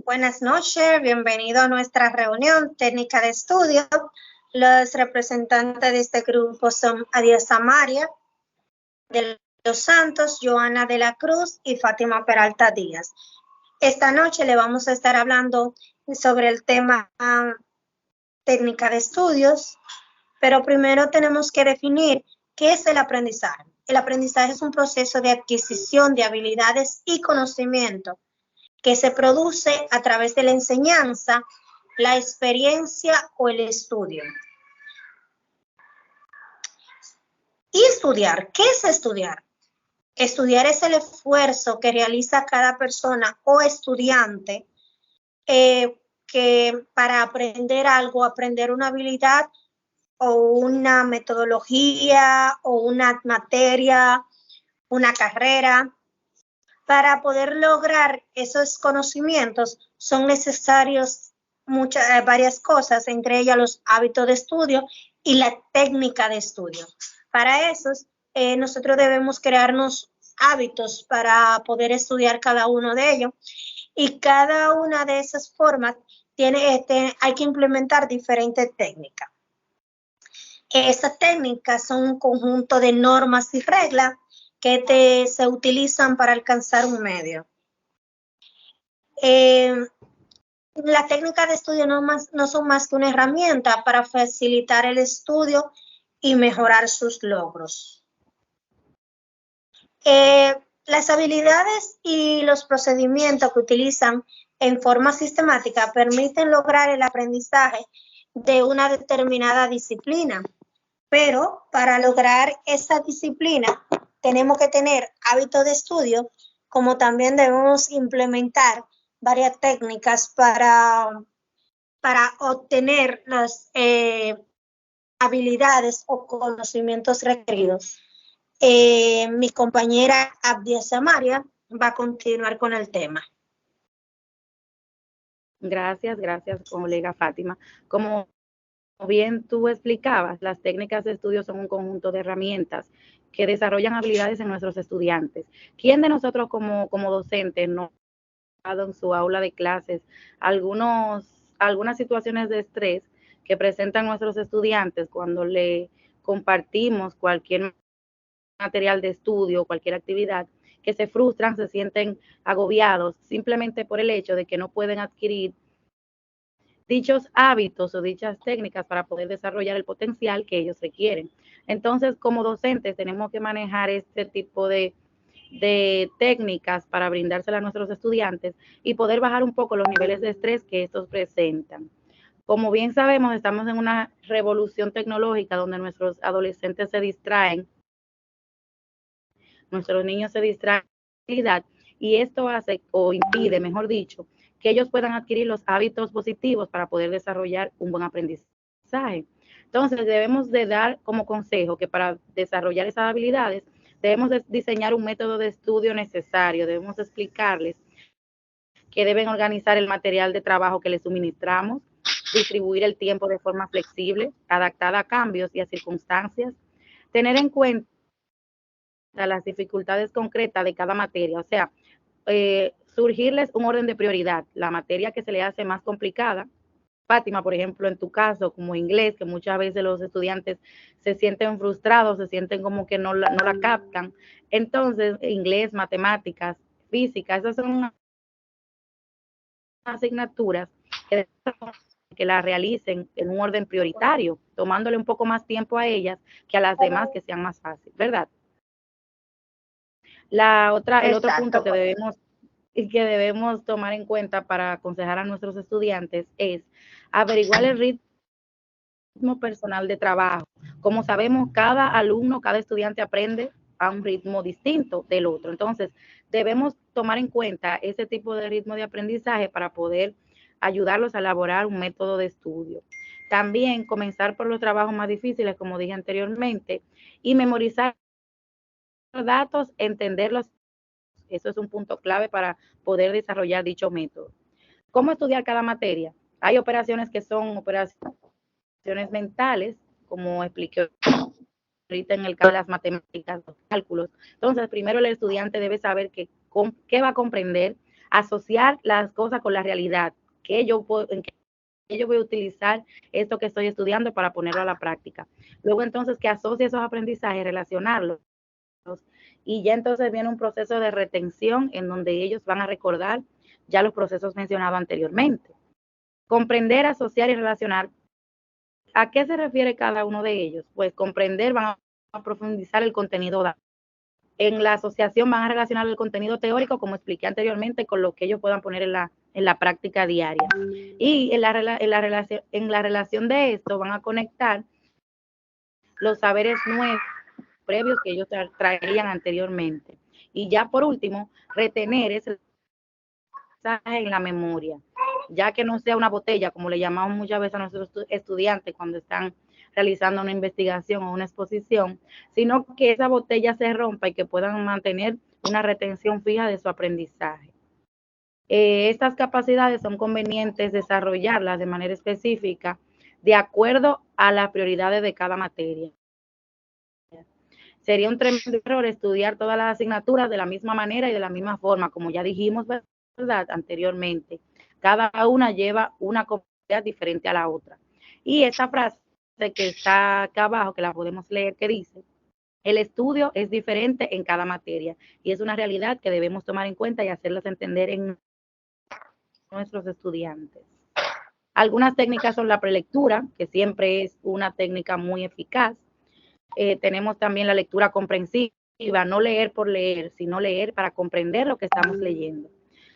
Buenas noches, bienvenido a nuestra reunión técnica de estudio. Los representantes de este grupo son Adiesa María de los Santos, Joana de la Cruz y Fátima Peralta Díaz. Esta noche le vamos a estar hablando sobre el tema técnica de estudios, pero primero tenemos que definir qué es el aprendizaje. El aprendizaje es un proceso de adquisición de habilidades y conocimiento que se produce a través de la enseñanza, la experiencia o el estudio. ¿Y estudiar? ¿Qué es estudiar? Estudiar es el esfuerzo que realiza cada persona o estudiante que para aprender algo, aprender una habilidad o una metodología o una materia, una carrera. Para poder lograr esos conocimientos son necesarios varias cosas, entre ellas los hábitos de estudio y la técnica de estudio. Para eso, nosotros debemos crearnos hábitos para poder estudiar cada uno de ellos, y cada una de esas formas hay que implementar diferentes técnicas. Esas técnicas son un conjunto de normas y reglas que se utilizan para alcanzar un medio. Las técnicas de estudio no son más que una herramienta para facilitar el estudio y mejorar sus logros. Las habilidades y los procedimientos que utilizan en forma sistemática permiten lograr el aprendizaje de una determinada disciplina, pero para lograr esa disciplina tenemos que tener hábitos de estudio, como también debemos implementar varias técnicas para obtener las habilidades o conocimientos requeridos. Mi compañera Adiesa María va a continuar con el tema. Gracias, colega Fátima. Como bien tú explicabas, las técnicas de estudio son un conjunto de herramientas que desarrollan habilidades en nuestros estudiantes. ¿Quién de nosotros como docentes no ha dado en su aula de clases algunas situaciones de estrés que presentan nuestros estudiantes cuando le compartimos cualquier material de estudio, cualquier actividad, que se frustran, se sienten agobiados simplemente por el hecho de que no pueden adquirir dichos hábitos o dichas técnicas para poder desarrollar el potencial que ellos requieren? Entonces, como docentes, tenemos que manejar este tipo de técnicas para brindárselas a nuestros estudiantes y poder bajar un poco los niveles de estrés que estos presentan. Como bien sabemos, estamos en una revolución tecnológica donde nuestros adolescentes se distraen, nuestros niños se distraen y esto hace o impide, mejor dicho, que ellos puedan adquirir los hábitos positivos para poder desarrollar un buen aprendizaje. Entonces, debemos de dar como consejo que para desarrollar esas habilidades debemos de diseñar un método de estudio necesario, debemos explicarles que deben organizar el material de trabajo que les suministramos, distribuir el tiempo de forma flexible, adaptada a cambios y a circunstancias, tener en cuenta las dificultades concretas de cada materia, o sea, surgirles un orden de prioridad, la materia que se le hace más complicada. Fátima, por ejemplo, en tu caso, como inglés, que muchas veces los estudiantes se sienten frustrados, se sienten como que no la captan. Entonces, inglés, matemáticas, física, esas son asignaturas que las realicen en un orden prioritario, tomándole un poco más tiempo a ellas que a las demás que sean más fáciles, ¿verdad? El otro punto que debemos tomar en cuenta para aconsejar a nuestros estudiantes es averiguar el ritmo personal de trabajo. Como sabemos, cada alumno, cada estudiante aprende a un ritmo distinto del otro. Entonces, debemos tomar en cuenta ese tipo de ritmo de aprendizaje para poder ayudarlos a elaborar un método de estudio. También comenzar por los trabajos más difíciles, como dije anteriormente, y memorizar datos, entenderlos. Eso es un punto clave para poder desarrollar dicho método. ¿Cómo estudiar cada materia? Hay operaciones que son operaciones mentales, como expliqué ahorita en el caso de las matemáticas, los cálculos. Entonces, primero el estudiante debe saber qué va a comprender, asociar las cosas con la realidad, en qué yo voy a utilizar esto que estoy estudiando para ponerlo a la práctica. Luego entonces que asocie esos aprendizajes, relacionarlos, y ya entonces viene un proceso de retención en donde ellos van a recordar ya los procesos mencionados anteriormente. Comprender, asociar y relacionar. ¿A qué se refiere cada uno de ellos? Pues comprender, van a profundizar el contenido dado. En la asociación van a relacionar el contenido teórico, como expliqué anteriormente, con lo que ellos puedan poner en la práctica diaria. Y en la relación de esto van a conectar los saberes nuevos, previos que ellos traían anteriormente. Y ya por último, retener ese mensaje en la memoria, ya que no sea una botella, como le llamamos muchas veces a nuestros estudiantes cuando están realizando una investigación o una exposición, sino que esa botella se rompa y que puedan mantener una retención fija de su aprendizaje. Estas capacidades son convenientes desarrollarlas de manera específica de acuerdo a las prioridades de cada materia. Sería un tremendo error estudiar todas las asignaturas de la misma manera y de la misma forma, como ya dijimos, ¿verdad?, anteriormente. Cada una lleva una complejidad diferente a la otra. Y esta frase que está acá abajo, que la podemos leer, que dice: el estudio es diferente en cada materia, y es una realidad que debemos tomar en cuenta y hacerlas entender en nuestros estudiantes. Algunas técnicas son la prelectura, que siempre es una técnica muy eficaz. Tenemos también la lectura comprensiva, no leer por leer, sino leer para comprender lo que estamos leyendo.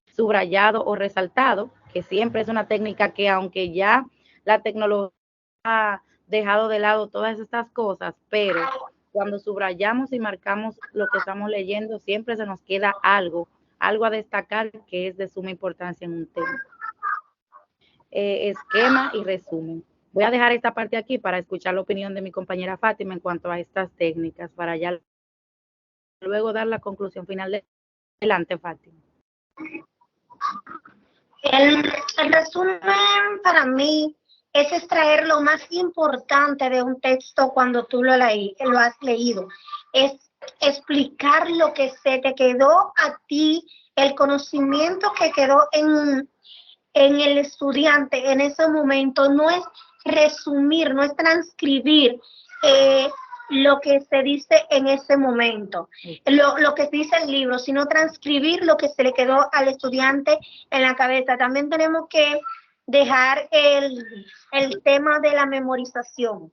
Subrayado o resaltado, que siempre es una técnica que, aunque ya la tecnología ha dejado de lado todas estas cosas, pero cuando subrayamos y marcamos lo que estamos leyendo, siempre se nos queda algo a destacar que es de suma importancia en un tema. Esquema y resumen. Voy a dejar esta parte aquí para escuchar la opinión de mi compañera Fátima en cuanto a estas técnicas, para ya luego dar la conclusión final. Adelante, Fátima. El resumen para mí es extraer lo más importante de un texto cuando tú lo has leído. Es explicar lo que se te quedó a ti, el conocimiento que quedó en el estudiante en ese momento. No es resumir, no es transcribir lo que se dice en ese momento, lo que dice el libro, sino transcribir lo que se le quedó al estudiante en la cabeza. También tenemos que dejar el tema de la memorización.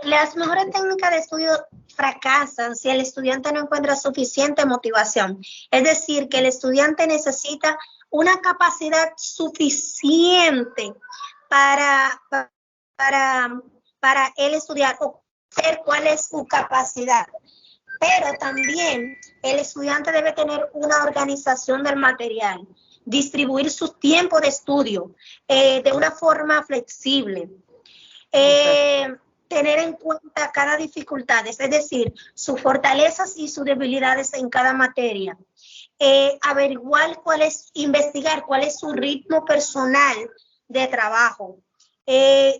Las mejores técnicas de estudio fracasan si el estudiante no encuentra suficiente motivación. Es decir, que el estudiante necesita una capacidad suficiente para él estudiar o ver cuál es su capacidad. Pero también el estudiante debe tener una organización del material, distribuir su tiempo de estudio de una forma flexible. Tener en cuenta cada dificultad, es decir, sus fortalezas y sus debilidades en cada materia. Averiguar investigar cuál es su ritmo personal de trabajo,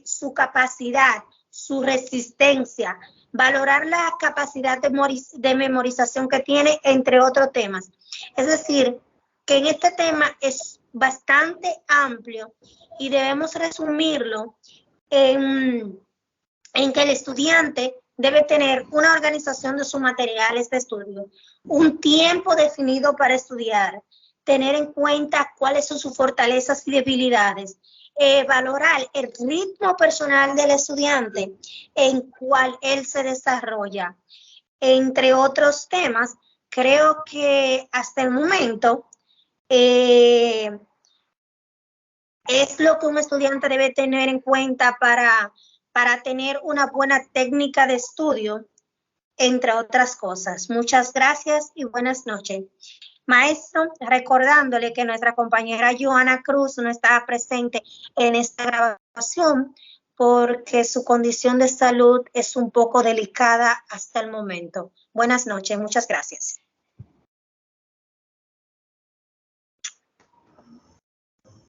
su capacidad, su resistencia, valorar la capacidad de memorización que tiene, entre otros temas. Es decir, que en este tema es bastante amplio y debemos resumirlo en que el estudiante debe tener una organización de sus materiales de estudio, un tiempo definido para estudiar, tener en cuenta cuáles son sus fortalezas y debilidades, valorar el ritmo personal del estudiante en cual él se desarrolla, entre otros temas. Creo que hasta el momento es lo que un estudiante debe tener en cuenta para tener una buena técnica de estudio, entre otras cosas. Muchas gracias y buenas noches. Maestro, recordándole que nuestra compañera Joana Cruz no está presente en esta grabación porque su condición de salud es un poco delicada hasta el momento. Buenas noches, muchas gracias.